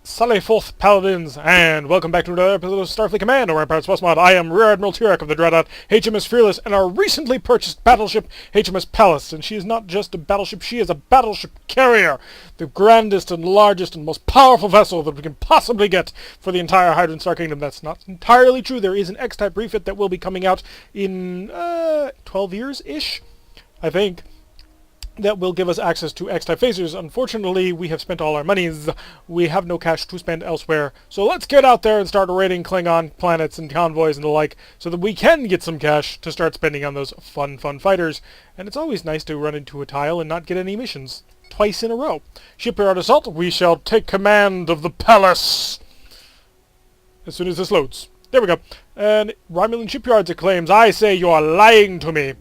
Salve Forth Paladins, and welcome back to another episode of Starfleet Command, Orion Pirates Plus Mod. I am Rear Admiral Turek of the Dreadnought, HMS Fearless, and our recently purchased battleship, HMS Pallas. And she is not just a battleship, she is a battleship carrier. The grandest and largest and most powerful vessel that we can possibly get for the entire Hydran Star Kingdom. That's not entirely true. There is an X-Type refit that will be coming out in 12 years-ish, I think, that will give us access to X-Type phasers. Unfortunately, we have spent all our monies. We have no cash to spend elsewhere. So let's get out there and start raiding Klingon planets and convoys and the like, so that we can get some cash to start spending on those fun fighters. And it's always nice to run into a tile and not get any missions twice in a row. Shipyard assault. We shall take command of the Pallas as soon as this loads. There we go. And Romulan Shipyards acclaims, "I say you are lying to me."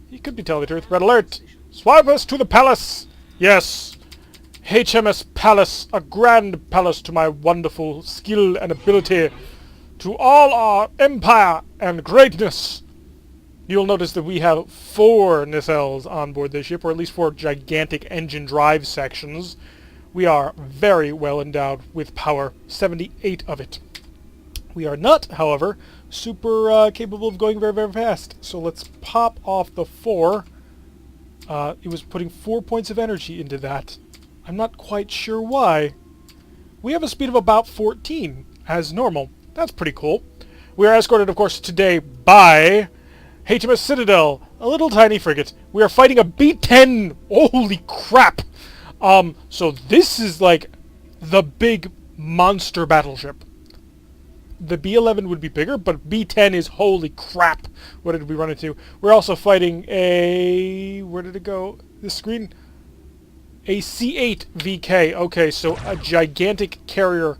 He could be telling the truth. Red alert. Swipe us to the Pallas! Yes! HMS Pallas, a grand palace to my wonderful skill and ability, to all our empire and greatness. You'll notice that we have 4 nacelles on board this ship, or at least 4 gigantic engine drive sections. We are very well endowed with power, 78 of it. We are not, however, super capable of going very fast. So let's pop off the 4. It was putting 4 points of energy into that. I'm not quite sure why. We have a speed of about 14, as normal. That's pretty cool. We are escorted, of course, today by HMS Citadel, a little tiny frigate. We are fighting a B-10. Holy crap! So this is like the big monster battleship. The B-11 would be bigger, but B-10 is holy crap. What did we run into? We're also fighting a... where did it go? This screen? A C-8 VK. Okay, so a gigantic carrier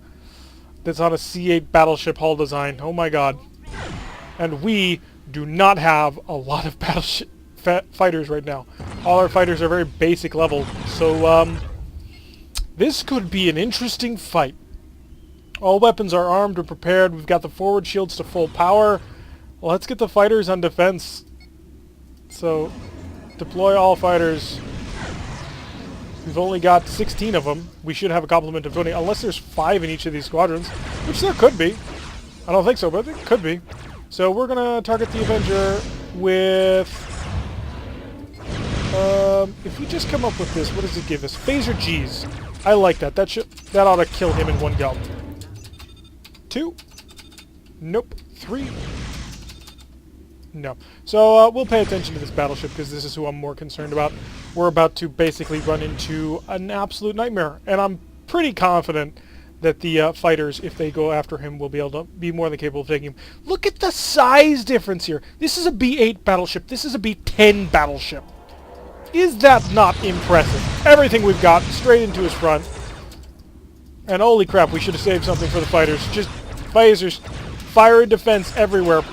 that's on a C-8 battleship hull design. Oh my god. And we do not have a lot of battleship fighters right now. All our fighters are very basic level. So, this could be an interesting fight. All weapons are armed and prepared. We've got the forward shields to full power. Well, let's get the fighters on defense. So, deploy all fighters. We've only got 16 of them. We should have a complement of 20, unless there's 5 in each of these squadrons, which there could be. I don't think so, but it could be. So we're going to target the Avenger with... if we just come up with this, what does it give us? Phaser G's. I like that. That ought to kill him in one go. 2. Nope. 3. No. So, we'll pay attention to this battleship, because this is who I'm more concerned about. We're about to basically run into an absolute nightmare, and I'm pretty confident that the fighters, if they go after him, will be able to be more than capable of taking him. Look at the size difference here. This is a B-8 battleship. This is a B-10 battleship. Is that not impressive? Everything we've got straight into his front. And holy crap, we should have saved something for the fighters. Just phasers, fire and defense everywhere.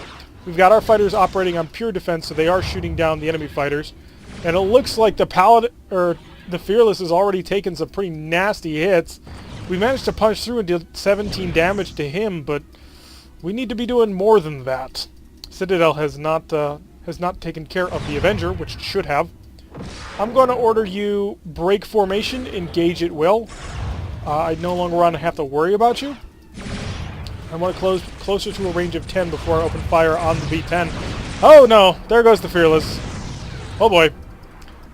We've got our fighters operating on pure defense, so they are shooting down the enemy fighters. And it looks like the the Fearless has already taken some pretty nasty hits. We managed to punch through and deal 17 damage to him, but we need to be doing more than that. Citadel has not taken care of the Avenger, which it should have. I'm going to order you break formation, engage at will. I no longer want to have to worry about you. I want to close closer to a range of 10 before I open fire on the B-10. Oh no! There goes the Fearless. Oh boy.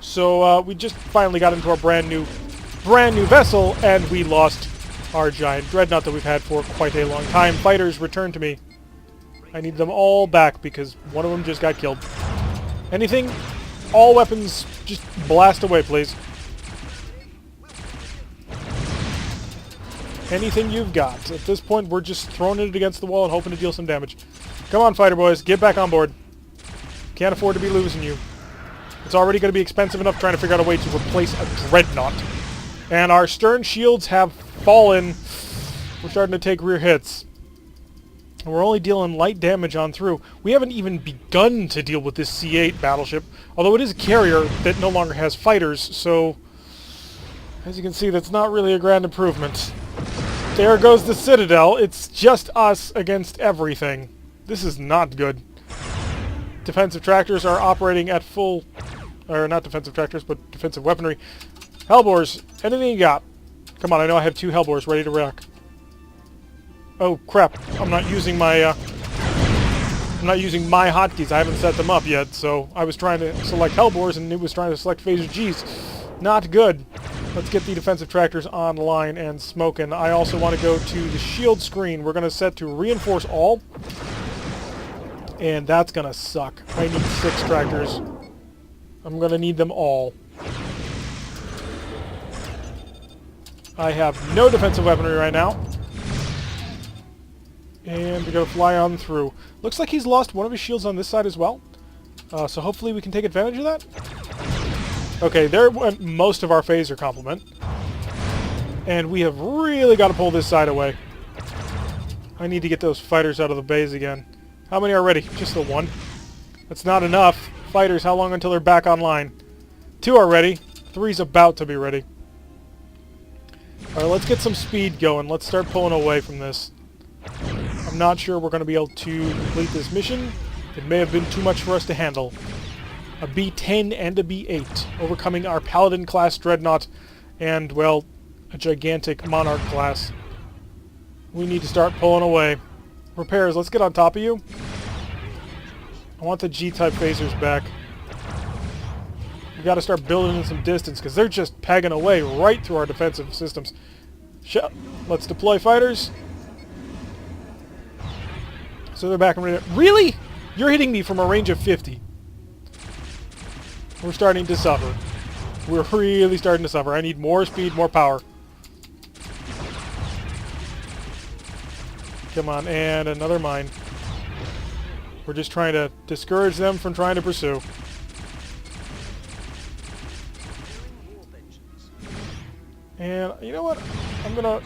So we just finally got into our brand new vessel, and we lost our giant dreadnought that we've had for quite a long time. Fighters, return to me. I need them all back because one of them just got killed. Anything? All weapons, just blast away, please. Anything you've got. At this point, we're just throwing it against the wall and hoping to deal some damage. Come on, fighter boys. Get back on board. Can't afford to be losing you. It's already going to be expensive enough trying to figure out a way to replace a dreadnought. And our stern shields have fallen. We're starting to take rear hits. And we're only dealing light damage on through. We haven't even begun to deal with this C-8 battleship. Although it is a carrier that no longer has fighters, so... as you can see, that's not really a grand improvement. There goes the Citadel. It's just us against everything. This is not good. Defensive tractors are operating at full... or not defensive tractors, but defensive weaponry. Hellbores, anything you got. Come on, I know I have 2 Hellbores ready to rock. Oh crap! I'm not using my hotkeys. I haven't set them up yet, so I was trying to select Hellbores and it was trying to select Phaser Gs. Not good. Let's get the defensive tractors online and smoking. I also want to go to the shield screen. We're going to set to reinforce all. And that's going to suck. I need 6 tractors. I'm going to need them all. I have no defensive weaponry right now. And we're going to fly on through. Looks like he's lost one of his shields on this side as well. So hopefully we can take advantage of that. Okay, there went most of our phaser complement. And we have really got to pull this side away. I need to get those fighters out of the base again. How many are ready? Just the 1. That's not enough. Fighters, how long until they're back online? 2 are ready. 3's about to be ready. Alright, let's get some speed going. Let's start pulling away from this. I'm not sure we're going to be able to complete this mission. It may have been too much for us to handle. A B-10 and a B-8, overcoming our Paladin class Dreadnought and, well, a gigantic Monarch class. We need to start pulling away. Repairs, let's get on top of you. I want the G-type phasers back. We got to start building in some distance because they're just pegging away right through our defensive systems. Let's deploy fighters. So they're back and ready. Really? You're hitting me from a range of 50. We're starting to suffer. We're really starting to suffer. I need more speed, more power. Come on, and another mine. We're just trying to discourage them from trying to pursue. And you know what?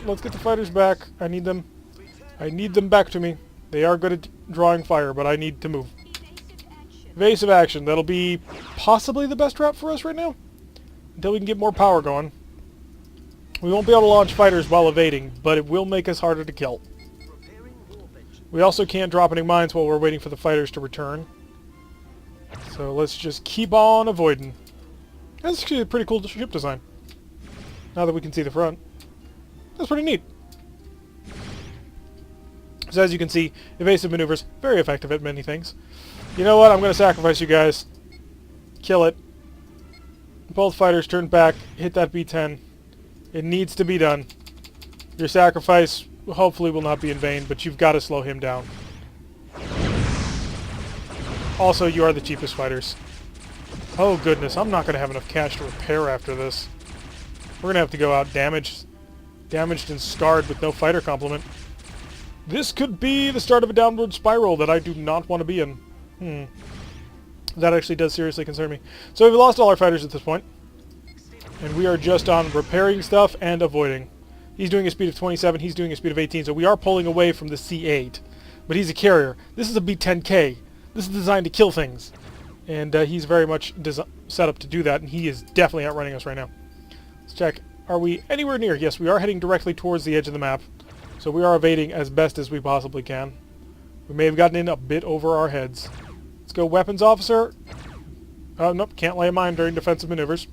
Let's get the fighters back. I need them back to me. They are good at drawing fire, but I need to move. Evasive action. That'll be possibly the best route for us right now. Until we can get more power going. We won't be able to launch fighters while evading, but it will make us harder to kill. We also can't drop any mines while we're waiting for the fighters to return. So let's just keep on avoiding. That's actually a pretty cool ship design. Now that we can see the front. That's pretty neat. So as you can see, evasive maneuvers, very effective at many things. You know what? I'm going to sacrifice you guys. Kill it. Both fighters turn back, hit that B-10. It needs to be done. Your sacrifice hopefully will not be in vain, but you've got to slow him down. Also, you are the cheapest fighters. Oh goodness, I'm not going to have enough cash to repair after this. We're going to have to go out damaged and scarred with no fighter complement. This could be the start of a downward spiral that I do not want to be in. That actually does seriously concern me. So we've lost all our fighters at this point. And we are just on repairing stuff and avoiding. He's doing a speed of 27, he's doing a speed of 18, so we are pulling away from the C8. But he's a carrier. This is a B-10K. This is designed to kill things. And he's very much set up to do that, and he is definitely outrunning us right now. Let's check. Are we anywhere near? Yes, we are heading directly towards the edge of the map. So we are evading as best as we possibly can. We may have gotten in a bit over our heads. Let's go weapons officer. Nope, can't lay a mine during defensive maneuvers.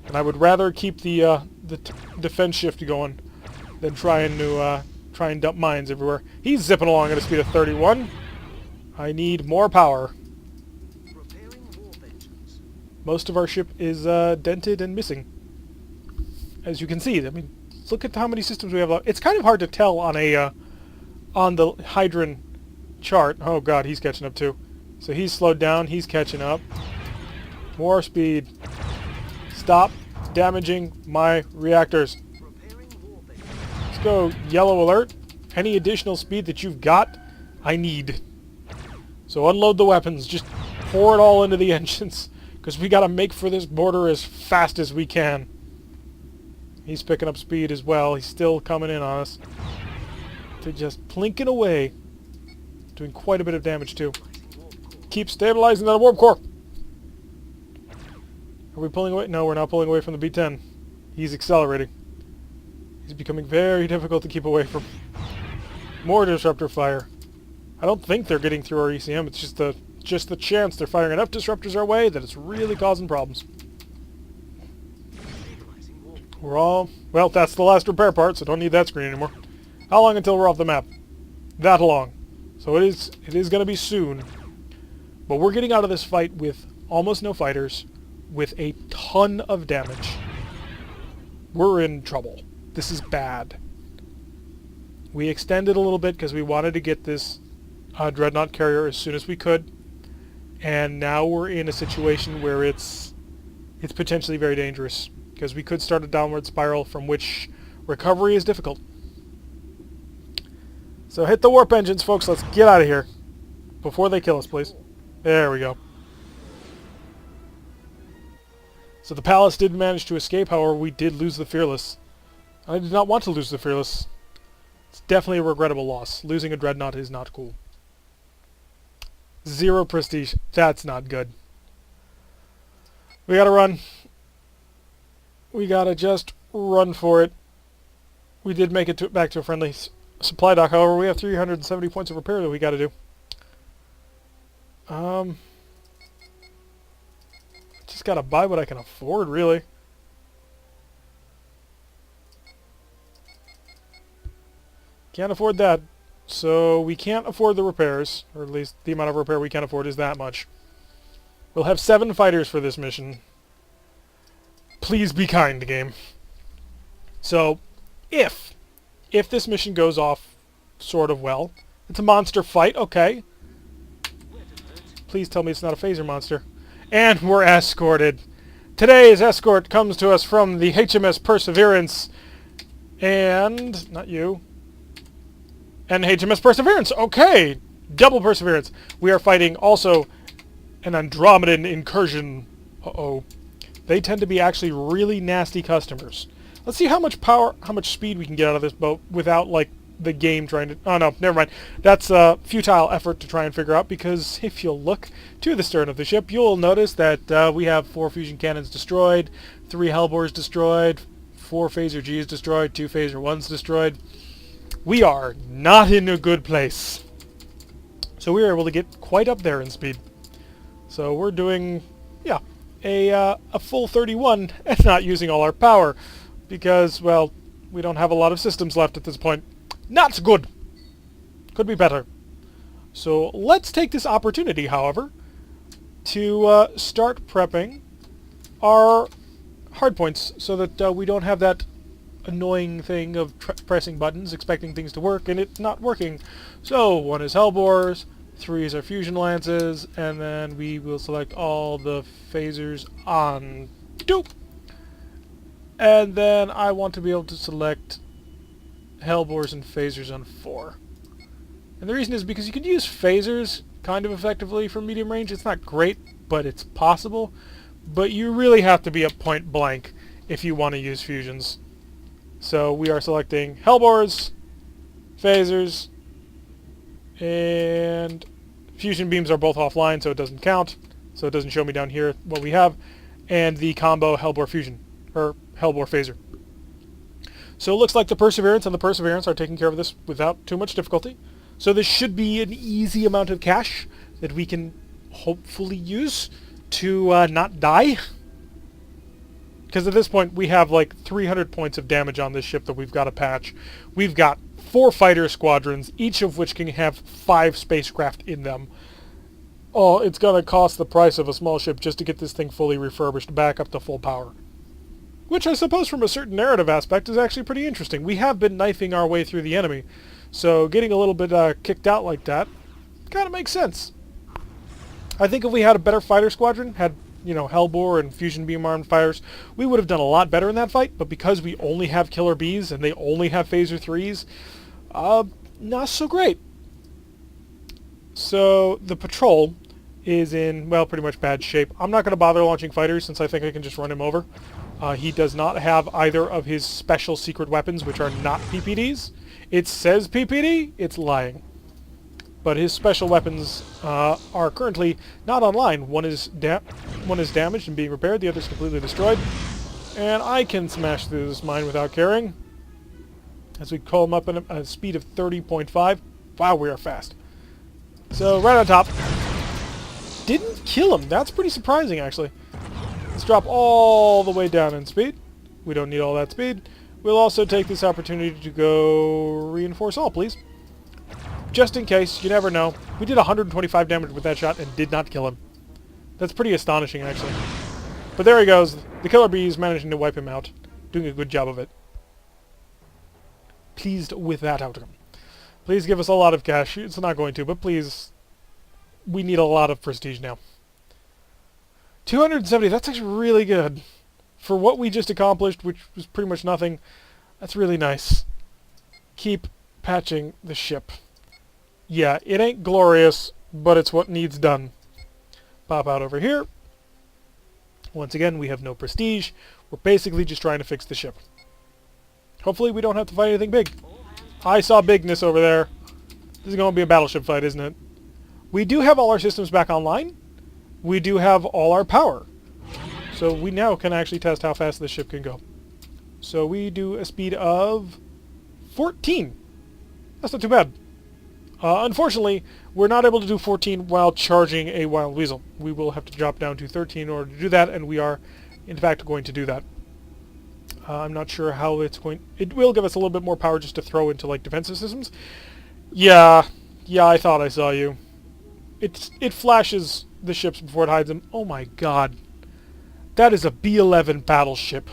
And I would rather keep the defense shift going than try and dump mines everywhere. He's zipping along at a speed of 31. I need more power. Most of our ship is dented and missing. As you can see, I mean, look at how many systems we have left. It's kind of hard to tell on a on the Hydron chart. Oh god, he's catching up too. So he's slowed down, he's catching up. More speed. Stop damaging my reactors. Let's go yellow alert. Any additional speed that you've got, I need. So unload the weapons. Just pour it all into the engines. Because we got to make for this border as fast as we can. He's picking up speed as well. He's still coming in on us. They're just plinking away. Doing quite a bit of damage too. Keep stabilizing that warp core. Are we pulling away? No, we're not pulling away from the B-10. He's accelerating. He's becoming very difficult to keep away from. More disruptor fire. I don't think they're getting through our ECM. It's just the chance they're firing enough disruptors our way that it's really causing problems. We're all... Well, that's the last repair part, so don't need that screen anymore. How long until we're off the map? That long. So it is going to be soon. But we're getting out of this fight with almost no fighters, with a ton of damage. We're in trouble. This is bad. We extended a little bit because we wanted to get this Dreadnought carrier as soon as we could. And now we're in a situation where it's potentially very dangerous, because we could start a downward spiral from which recovery is difficult. So hit the warp engines, folks. Let's get out of here before they kill us, please. There we go. So the Palace did manage to escape, however we did lose the Fearless. I did not want to lose the Fearless. It's definitely a regrettable loss. Losing a Dreadnought is not cool. 0 prestige. That's not good. We gotta run. We gotta just run for it. We did make it back to a friendly supply dock, however we have 370 points of repair that we gotta do. Just gotta buy what I can afford, really. Can't afford that. So we can't afford the repairs, or at least the amount of repair we can afford is that much. We'll have 7 fighters for this mission. Please be kind, game. So, if this mission goes off sort of well, it's a monster fight, okay. Please tell me it's not a phaser monster. And we're escorted. Today's escort comes to us from the HMS Perseverance. And, not you. And HMS Perseverance, okay! Double Perseverance. We are fighting also an Andromedan incursion. Uh-oh. They tend to be actually really nasty customers. Let's see how much power, how much speed we can get out of this boat without, like, the game trying to... Oh, no, never mind. That's a futile effort to try and figure out, because if you'll look to the stern of the ship, you'll notice that we have 4 fusion cannons destroyed, 3 Hellbores destroyed, 4 Phaser Gs destroyed, 2 Phaser 1s destroyed. We are not in a good place. So we were able to get quite up there in speed. So we're doing, yeah, a full 31 and not using all our power. Because, well, we don't have a lot of systems left at this point. Not good. Could be better. So let's take this opportunity, however, to start prepping our hardpoints so that we don't have that annoying thing of pressing buttons, expecting things to work, and it not working. So 1 is Hellbores, 3 is our Fusion Lances, and then we will select all the phasers on 2. And then I want to be able to select Hellbores and phasers on 4. And the reason is because you can use phasers kind of effectively from medium range. It's not great, but it's possible. But you really have to be at point blank if you want to use fusions. So we are selecting Hellbores, phasers, and fusion beams are both offline, so it doesn't count. So it doesn't show me down here what we have. And the combo Hellbore fusion, or Hellbore phaser. So it looks like the Perseverance and the Perseverance are taking care of this without too much difficulty. So this should be an easy amount of cash that we can hopefully use to not die. Because at this point, we have like 300 points of damage on this ship that we've got to patch. We've got 4 fighter squadrons, each of which can have 5 spacecraft in them. Oh, it's going to cost the price of a small ship just to get this thing fully refurbished back up to full power. Which I suppose from a certain narrative aspect is actually pretty interesting. We have been knifing our way through the enemy, so getting a little bit kicked out like that kind of makes sense. I think if we had a better fighter squadron, had, you know, Hellbore and fusion beam armed fighters, we would have done a lot better in that fight, but because we only have Killer Bees and they only have Phaser 3s, not so great. So the patrol is in, well, pretty much bad shape. I'm not going to bother launching fighters since I think I can just run him over. He does not have either of his special secret weapons, which are not PPDs. It says PPD, it's lying. But his special weapons are currently not online. One is damaged and being repaired, the other is completely destroyed. And I can smash through this mine without caring. As we call him up at a speed of 30.5. Wow, we are fast. So, right on top. Didn't kill him. That's pretty surprising, actually. Let's drop all the way down in speed. We don't need all that speed. We'll also take this opportunity to go reinforce all, please. Just in case, you never know. We did 125 damage with that shot and did not kill him. That's pretty astonishing, actually. But there he goes. The killer bee is managing to wipe him out. Doing a good job of it. Pleased with that outcome. Please give us a lot of cash. It's not going to, but please. We need a lot of prestige now. 270, that's actually really good. For what we just accomplished, which was pretty much nothing, that's really nice. Keep patching the ship. Yeah, it ain't glorious, but it's what needs done. Pop out over here. Once again, we have no prestige. We're basically just trying to fix the ship. Hopefully we don't have to fight anything big. I saw bigness over there. This is going to be a battleship fight, isn't it? We do have all our systems back online. We do have all our power. So we now can actually test how fast this ship can go. So we do a speed of 14. That's not too bad. Unfortunately, we're not able to do 14 while charging a wild weasel. We will have to drop down to 13 in order to do that, and we are, in fact, going to do that. I'm not sure how it's going... It will give us a little bit more power just to throw into, like, defensive systems. Yeah, I thought I saw you. It flashes the ships before it hides them. Oh my god. That is a B-11 battleship.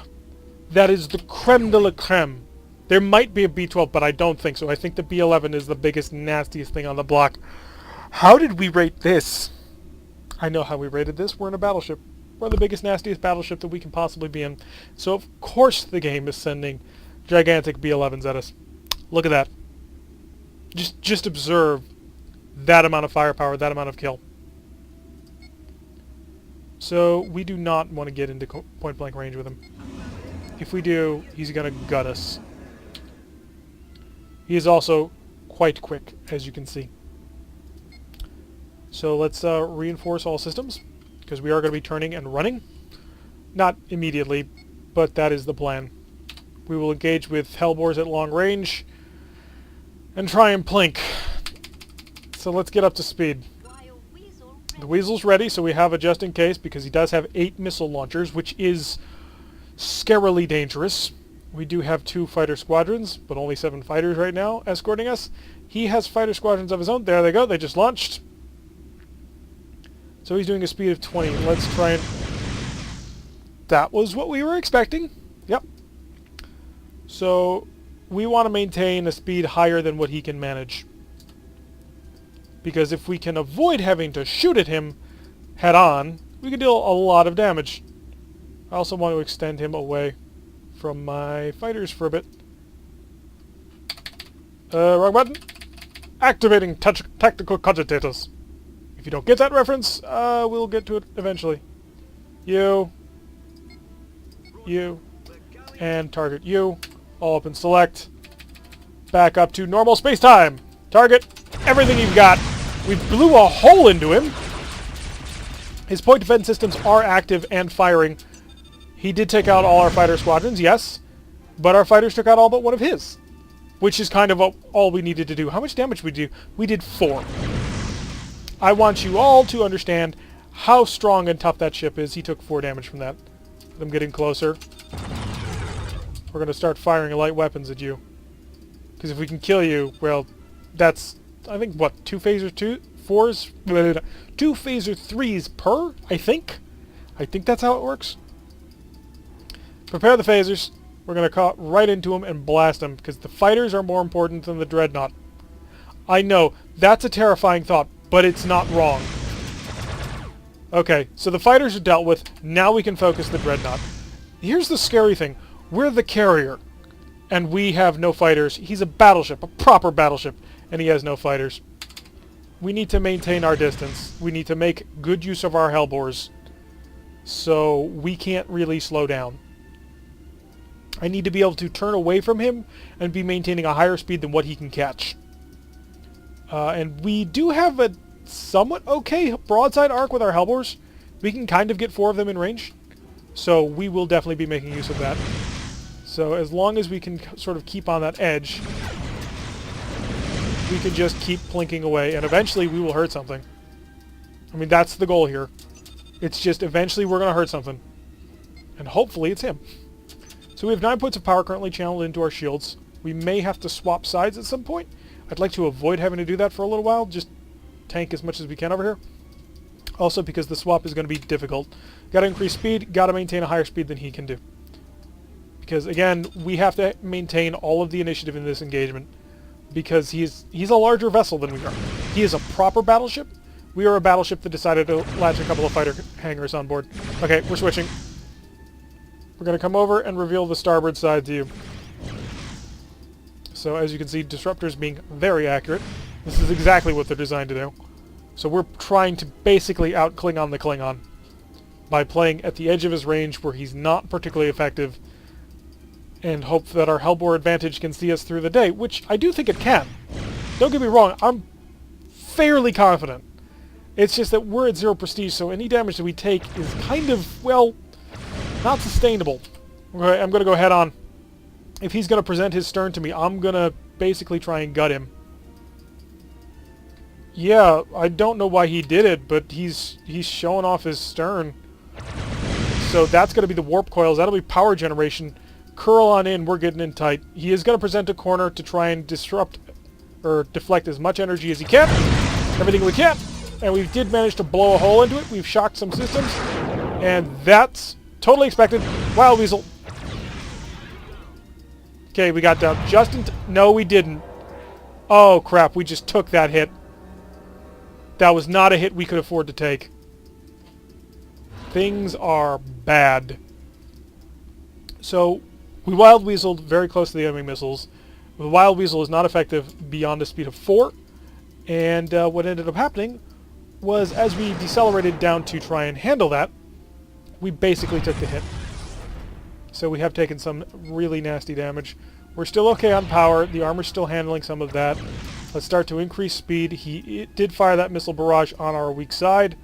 That is the creme de la creme. There might be a B-12, but I don't think so. I think the B-11 is the biggest, nastiest thing on the block. How did we rate this? I know how we rated this. We're in a battleship. We're the biggest, nastiest battleship that we can possibly be in. So, of course, the game is sending gigantic B-11s at us. Look at that. Just observe that amount of firepower, that amount of kill. So, we do not want to get into point-blank range with him. If we do, he's going to gut us. He is also quite quick, as you can see. So let's reinforce all systems, because we are going to be turning and running. Not immediately, but that is the plan. We will engage with hellbores at long range and try and plink. So let's get up to speed. The Weasel's ready, so we have a just in case, because he does have 8 missile launchers, which is scarily dangerous. We do have 2 fighter squadrons, but only 7 fighters right now escorting us. He has fighter squadrons of his own. There they go. They just launched. So he's doing a speed of 20. Let's try and... That was what we were expecting. Yep. So we want to maintain a speed higher than what he can manage. Because if we can avoid having to shoot at him head-on, we can deal a lot of damage. I also want to extend him away from my fighters for a bit. Wrong button. Activating tactical cogitators. If you don't get that reference, we'll get to it eventually. You, and target you. All up and select. Back up to normal space-time. Target everything you've got. We blew a hole into him. His point defense systems are active and firing. He did take out all our fighter squadrons, yes, but our fighters took out all but one of his, which is kind of all we needed to do. How much damage did we do? We did 4. I want you all to understand how strong and tough that ship is. He took 4 damage from that. I'm getting closer. We're going to start firing light weapons at you. Because if we can kill you, well, that's, I think, what, 2 phaser 4s? 2 phaser 3s per, I think? I think that's how it works. Prepare the phasers. We're going to cut right into them and blast them, because the fighters are more important than the dreadnought. I know, that's a terrifying thought, but it's not wrong. Okay, so the fighters are dealt with. Now we can focus the dreadnought. Here's the scary thing. We're the carrier, and we have no fighters. He's a battleship, a proper battleship, and he has no fighters. We need to maintain our distance. We need to make good use of our hellbores, so we can't really slow down. I need to be able to turn away from him and be maintaining a higher speed than what he can catch. And we do have a somewhat okay broadside arc with our hellbores. We can kind of get 4 of them in range. So we will definitely be making use of that. So as long as we can sort of keep on that edge, we can just keep plinking away, and eventually we will hurt something. I mean, that's the goal here. It's just eventually we're going to hurt something. And hopefully it's him. So we have 9 points of power currently channeled into our shields. We may have to swap sides at some point. I'd like to avoid having to do that for a little while. Just tank as much as we can over here. Also because the swap is going to be difficult. Got to increase speed. Got to maintain a higher speed than he can do. Because again, we have to maintain all of the initiative in this engagement. Because he's a larger vessel than we are. He is a proper battleship. We are a battleship that decided to latch a couple of fighter hangars on board. Okay, we're switching. We're going to come over and reveal the starboard side to you. So as you can see, disruptors being very accurate. This is exactly what they're designed to do. So we're trying to basically out-Klingon the Klingon by playing at the edge of his range where he's not particularly effective and hope that our Hellbore advantage can see us through the day, which I do think it can. Don't get me wrong, I'm fairly confident. It's just that we're at 0 prestige, so any damage that we take is kind of, well, not sustainable. Okay, I'm going to go head on. If he's going to present his stern to me, I'm going to basically try and gut him. Yeah, I don't know why he did it, but he's showing off his stern. So that's going to be the warp coils. That'll be power generation. Curl on in, we're getting in tight. He is going to present a corner to try and disrupt or deflect as much energy as he can. Everything we can. And we did manage to blow a hole into it. We've shocked some systems. And that's totally expected. Wild Weasel. Okay, we got down just in no, we didn't. Oh, crap. We just took that hit. That was not a hit we could afford to take. Things are bad. So, we Wild Weaseled very close to the enemy missiles. The Wild Weasel is not effective beyond a speed of 4. And what ended up happening was, as we decelerated down to try and handle that, we basically took the hit. So we have taken some really nasty damage. We're still okay on power. The armor's still handling some of that. Let's start to increase speed. He did fire that missile barrage on our weak side.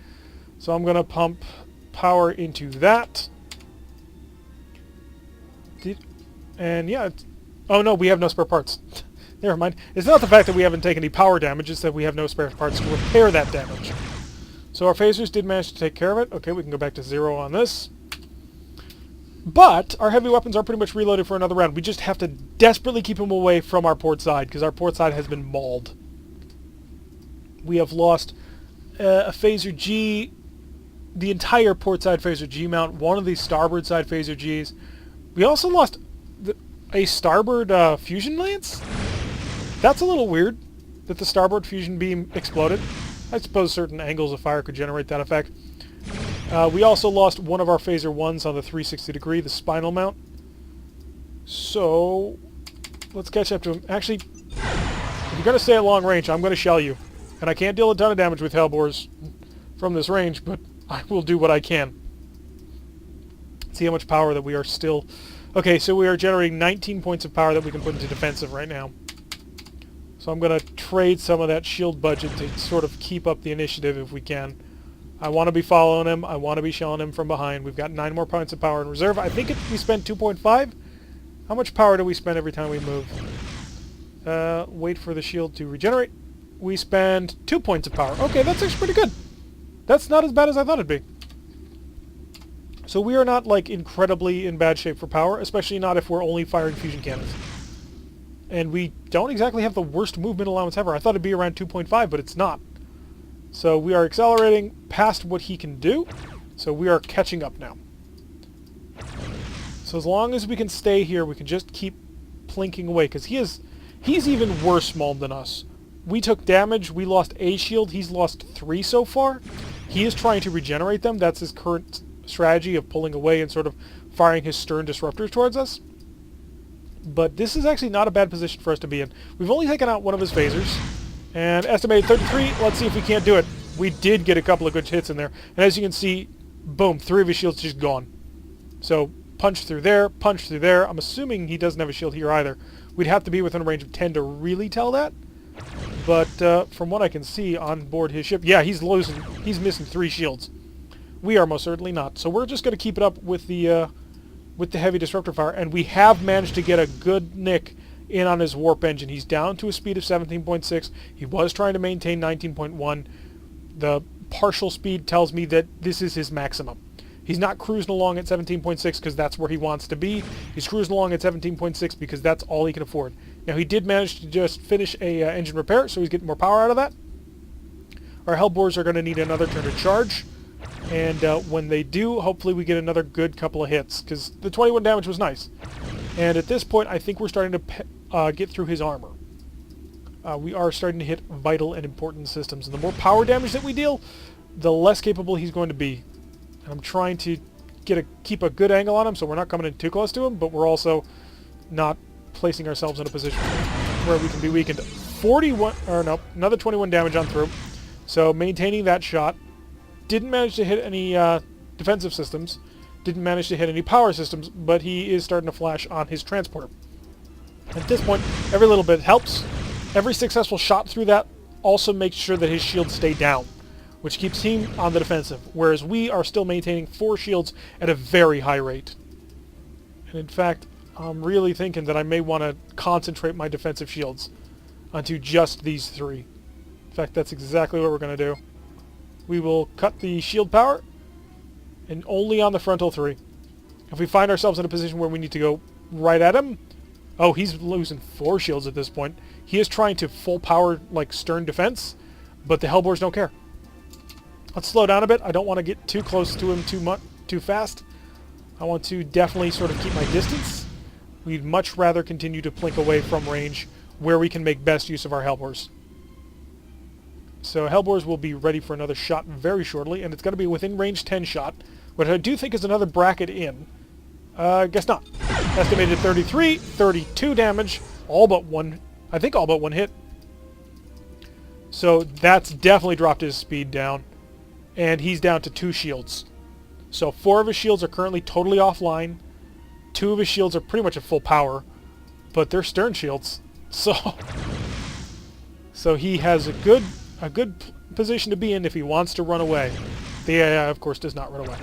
So I'm going to pump power into that. And yeah, oh no, we have no spare parts. Never mind. It's not the fact that we haven't taken any power damage, it's that we have no spare parts to repair that damage. So our phasers did manage to take care of it. Okay, we can go back to 0 on this. But our heavy weapons are pretty much reloaded for another round. We just have to desperately keep them away from our port side, because our port side has been mauled. We have lost a phaser G, the entire port side phaser G mount, one of the starboard side phaser Gs. We also lost a starboard fusion lance? That's a little weird, that the starboard fusion beam exploded. I suppose certain angles of fire could generate that effect. We also lost one of our phaser 1s on the 360 degree, the spinal mount. So, let's catch up to him. Actually, if you're going to stay at long range, I'm going to shell you. And I can't deal a ton of damage with Hellbores from this range, but I will do what I can. See how much power that we are still... Okay, so we are generating 19 points of power that we can put into defensive right now. So I'm going to trade some of that shield budget to sort of keep up the initiative if we can. I want to be following him. I want to be shelling him from behind. We've got 9 more points of power in reserve. I think we spend 2.5. How much power do we spend every time we move? Wait for the shield to regenerate. We spend 2 points of power. Okay, that's actually pretty good. That's not as bad as I thought it'd be. So we are not, like, incredibly in bad shape for power, especially not if we're only firing fusion cannons. And we don't exactly have the worst movement allowance ever. I thought it'd be around 2.5, but it's not. So we are accelerating past what he can do. So we are catching up now. So as long as we can stay here, we can just keep plinking away, because he's even worse mauled than us. We took damage. We lost a shield. He's lost 3 so far. He is trying to regenerate them. That's his current strategy of pulling away and sort of firing his stern disruptors towards us. But this is actually not a bad position for us to be in. We've only taken out one of his phasers. And estimated 33. Let's see if we can't do it. We did get a couple of good hits in there. And as you can see, boom, 3 of his shields just gone. So punch through there, punch through there. I'm assuming he doesn't have a shield here either. We'd have to be within a range of 10 to really tell that. But from what I can see on board his ship, yeah, he's missing 3 shields. We are most certainly not. So we're just going to keep it up with the heavy disruptor fire. And we have managed to get a good nick in on his warp engine. He's down to a speed of 17.6. He was trying to maintain 19.1. The partial speed tells me that this is his maximum. He's not cruising along at 17.6 because that's where he wants to be. He's cruising along at 17.6 because that's all he can afford. Now, he did manage to just finish a engine repair, so he's getting more power out of that. Our Hellbores are going to need another turn to charge. And when they do, hopefully we get another good couple of hits, because the 21 damage was nice. And at this point, I think we're starting to get through his armor. We are starting to hit vital and important systems. And the more power damage that we deal, the less capable he's going to be. And I'm trying to keep a good angle on him, so we're not coming in too close to him, but we're also not placing ourselves in a position where we can be weakened. Another 21 damage on through. So maintaining that shot. Didn't manage to hit any defensive systems. Didn't manage to hit any power systems, but he is starting to flash on his transporter. At this point, every little bit helps. Every successful shot through that also makes sure that his shields stay down, which keeps him on the defensive, whereas we are still maintaining 4 shields at a very high rate. And in fact, I'm really thinking that I may want to concentrate my defensive shields onto just these 3. In fact, that's exactly what we're going to do. We will cut the shield power, and only on the frontal 3. If we find ourselves in a position where we need to go right at him... Oh, he's losing 4 shields at this point. He is trying to full power, like, stern defense, but the Hellbores don't care. Let's slow down a bit. I don't want to get too close to him too fast. I want to definitely sort of keep my distance. We'd much rather continue to plink away from range where we can make best use of our Hellbores. So Hellbores will be ready for another shot very shortly, and it's going to be within range 10 shot, which I do think is another bracket in. Guess not. Estimated 33, 32 damage, all but one, I think all but one hit. So that's definitely dropped his speed down, and he's down to 2 shields. So 4 of his shields are currently totally offline. 2 of his shields are pretty much at full power, but they're stern shields. So he has a good position to be in if he wants to run away. The AI, of course, does not run away.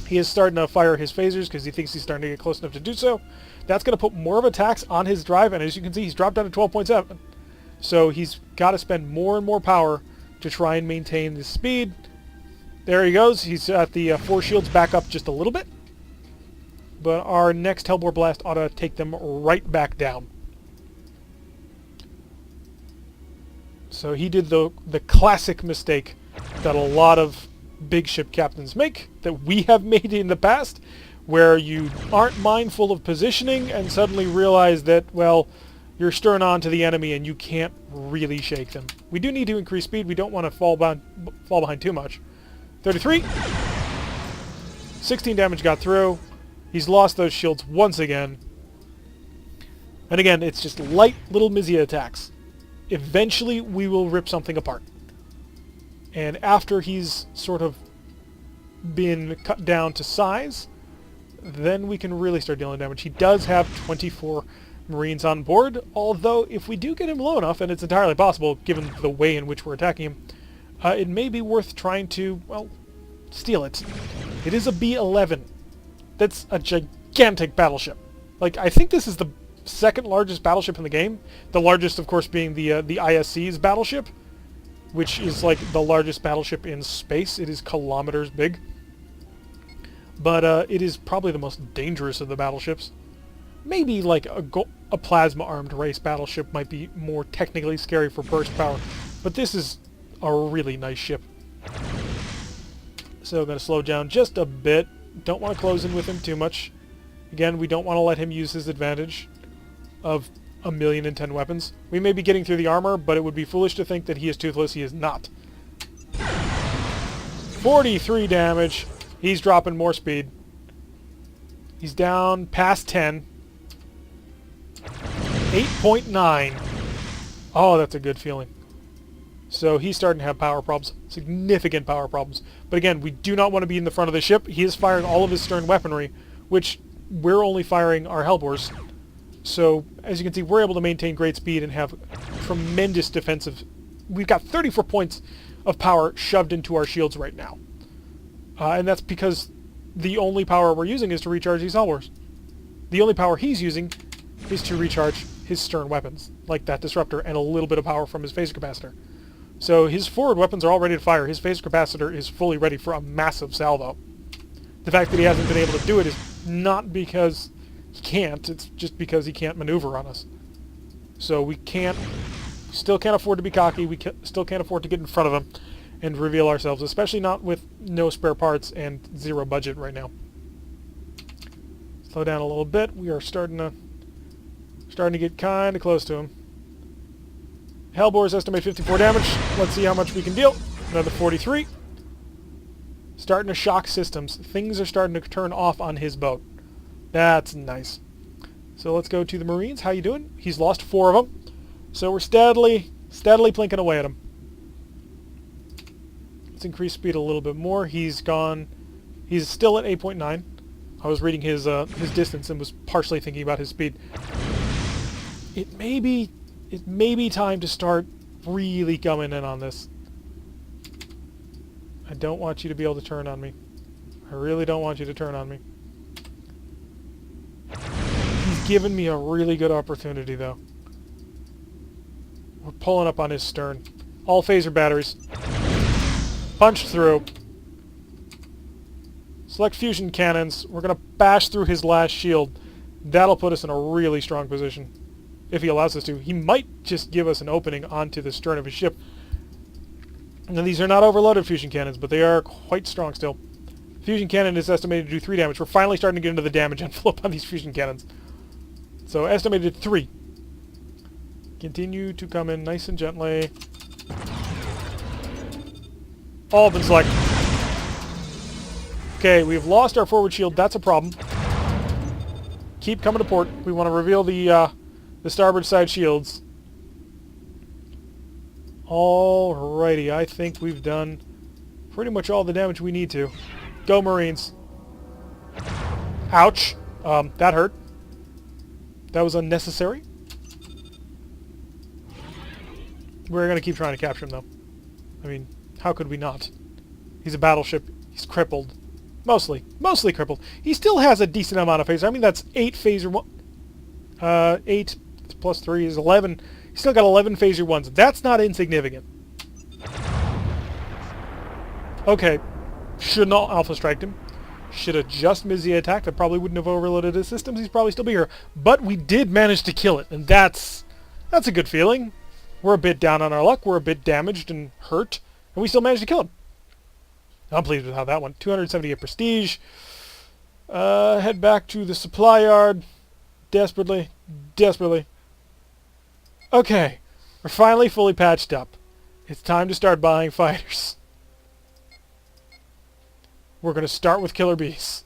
He is starting to fire his phasers because he thinks he's starting to get close enough to do so. That's going to put more of attacks on his drive, and as you can see, he's dropped down to 12.7. So he's got to spend more and more power to try and maintain the speed. There he goes. He's at the 4 shields back up just a little bit. But our next Hellbore Blast ought to take them right back down. So he did the classic mistake that a lot of big ship captains make, that we have made in the past, where you aren't mindful of positioning and suddenly realize that, well, you're stern on to the enemy and you can't really shake them. We do need to increase speed. We don't want to fall behind too much. 33. 16 damage got through. He's lost those shields once again. And again, it's just light little Mizia attacks. Eventually, we will rip something apart. And after he's sort of been cut down to size, then we can really start dealing damage. He does have 24 Marines on board, although if we do get him low enough, and it's entirely possible given the way in which we're attacking him, it may be worth trying to, well, steal it. It is a B-11. That's a gigantic battleship. Like, I think this is the second largest battleship in the game. The largest, of course, being the ISC's battleship, which is like the largest battleship in space. It is kilometers big. But it is probably the most dangerous of the battleships. Maybe like a plasma-armed race battleship might be more technically scary for burst power, but this is a really nice ship. So I'm going to slow down just a bit. Don't want to close in with him too much. Again, we don't want to let him use his advantage of 1,010 weapons. We may be getting through the armor, but it would be foolish to think that he is toothless. He is not. 43 damage. He's dropping more speed. He's down past 10. 8.9. Oh, that's a good feeling. So he's starting to have power problems. Significant power problems. But again, we do not want to be in the front of the ship. He is firing all of his stern weaponry, which we're only firing our Hellbores. So, as you can see, we're able to maintain great speed and have tremendous defensive... We've got 34 points of power shoved into our shields right now. And that's because the only power we're using is to recharge these Hellbores. The only power he's using is to recharge his stern weapons, like that disruptor, and a little bit of power from his phaser capacitor. So his forward weapons are all ready to fire. His phaser capacitor is fully ready for a massive salvo. The fact that he hasn't been able to do it is not because he can't, it's just because he can't maneuver on us. So we still can't afford to be cocky, still can't afford to get in front of him and reveal ourselves, especially not with no spare parts and zero budget right now. Slow down a little bit. We are starting to get kind of close to him. Hellbores estimate 54 damage. Let's see how much we can deal. Another 43. Starting to shock systems. Things are starting to turn off on his boat. That's nice. So let's go to the Marines. How you doing? He's lost 4 of them. So we're steadily plinking away at him. Let's increase speed a little bit more. He's still at 8.9. I was reading his distance and was partially thinking about his speed. It may be time to start really coming in on this. I don't want you to be able to turn on me. I really don't want you to turn on me. He's given me a really good opportunity, though. We're pulling up on his stern. All phaser batteries. Punched through. Select fusion cannons. We're going to bash through his last shield. That'll put us in a really strong position. If he allows us to. He might just give us an opening onto the stern of his ship. Now these are not overloaded fusion cannons, but they are quite strong still. Fusion cannon is estimated to do 3 damage. We're finally starting to get into the damage envelope on these fusion cannons. So estimated 3. Continue to come in nice and gently. All been selected. Okay, we've lost our forward shield. That's a problem. Keep coming to port. We want to reveal the starboard side shields. Alrighty, I think we've done pretty much all the damage we need to. Go Marines. Ouch. That hurt. That was unnecessary. We're going to keep trying to capture him, though. I mean, how could we not? He's a battleship. He's crippled. Mostly crippled. He still has a decent amount of phaser. I mean, that's 8 phaser... 8 plus 3 is 11... He's still got 11 phaser 1s. That's not insignificant. Okay. Should not alpha strike him. Should have just missed the attack. That probably wouldn't have overloaded his systems. He's probably still be here. But we did manage to kill it. And that's a good feeling. We're a bit down on our luck. We're a bit damaged and hurt. And we still managed to kill him. I'm pleased with how that went. 278 prestige. Head back to the supply yard. Desperately. Okay, we're finally fully patched up. It's time to start buying fighters. We're going to start with Killer Bees.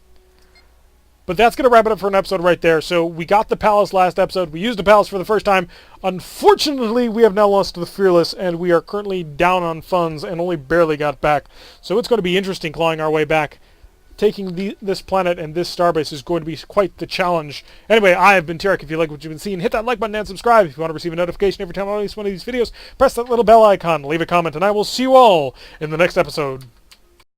But that's going to wrap it up for an episode right there. So we got the Palace last episode. We used the Palace for the first time. Unfortunately, we have now lost the Fearless, and we are currently down on funds and only barely got back. So it's going to be interesting clawing our way back. Taking this planet and this starbase is going to be quite the challenge. Anyway, I have been Tarek. If you like what you've been seeing, hit that like button and subscribe. If you want to receive a notification every time I release one of these videos, press that little bell icon, leave a comment, and I will see you all in the next episode.